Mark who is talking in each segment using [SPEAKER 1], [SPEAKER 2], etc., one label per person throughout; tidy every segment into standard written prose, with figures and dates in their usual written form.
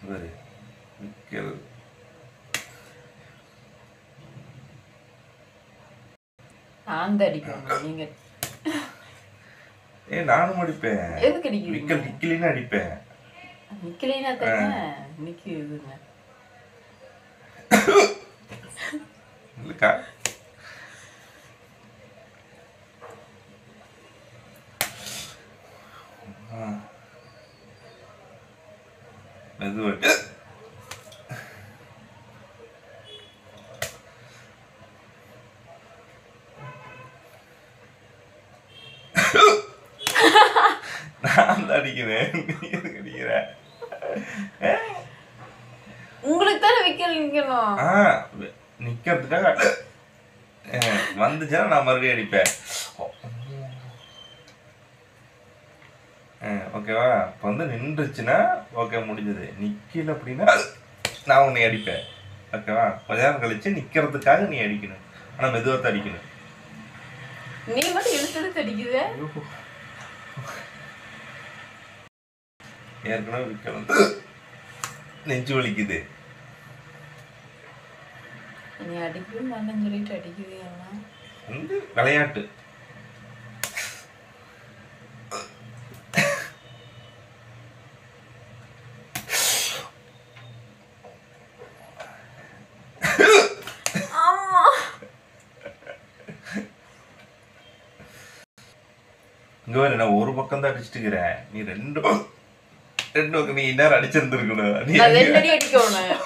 [SPEAKER 1] இவரு விக்கல்
[SPEAKER 2] நான் தான் அடிக்கணும். நீங்க
[SPEAKER 1] நானும் அடிப்பேன்.
[SPEAKER 2] எதுக்கு அடிக்கிறீங்க?
[SPEAKER 1] விக்கல் நிக்கலினா அடிப்பேன்.
[SPEAKER 2] நிக்கலினா தானே நிக்குதுங்க.
[SPEAKER 1] இல்லக்கா மெதுவாட்டு நான் தான் அடிக்கிறேன். நீ எதுக்கு அடிக்கிற?
[SPEAKER 2] உங்களுக்கு தானே விக்கல் நிக்கணும்.
[SPEAKER 1] நிக்கிறதுக்காக வந்துச்சுன்னா நான் மறுபடியும் அடிப்பேன். ஓகேவா? இப்போ வந்து நின்றுச்சுன்னா ஓகே முடிஞ்சது. நிக்கல அப்படின்னா நான் உன்னை அடிப்பேன். ஓகேவா? கொஞ்ச நேரம் கழிச்சு நிக்கிறதுக்காக நீ அடிக்கணும். ஆனா மெதுவாக அடிக்கணும்.
[SPEAKER 2] நீ மட்டும் இழுத்து அடிக்குது.
[SPEAKER 1] ஏற்கனவே விக்கல் வந்து நெஞ்சு வலிக்குது.
[SPEAKER 2] நீ அடிக்கவே மாட்டேன்னு சொல்லிட்டு அடிக்குது.
[SPEAKER 1] வந்து விளையாட்டு. இங்க வேற நான் ஒரு பக்கம் தான் அடிச்சுட்டு இருக்கிறேன். நீ ரெண்டு பக்கம் நீ நேரம் அடிச்சிருந்துருக்கணும். நீ
[SPEAKER 2] ரெண்டு அடி அடிக்கணும்.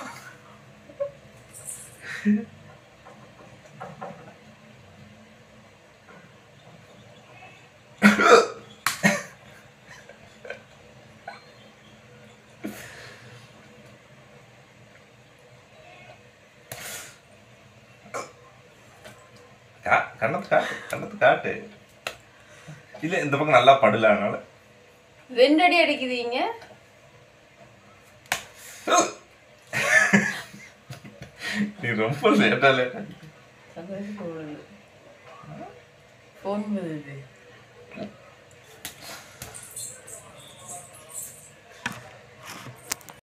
[SPEAKER 1] கண்ணத்து காட்டு. இல்ல இந்த பக்கம் நல்லா படல. அதனால
[SPEAKER 2] ரெண்டு அடி அடிக்குதீங்க.
[SPEAKER 1] நீ ரொம்ப லேட்டா
[SPEAKER 2] போன் வருது.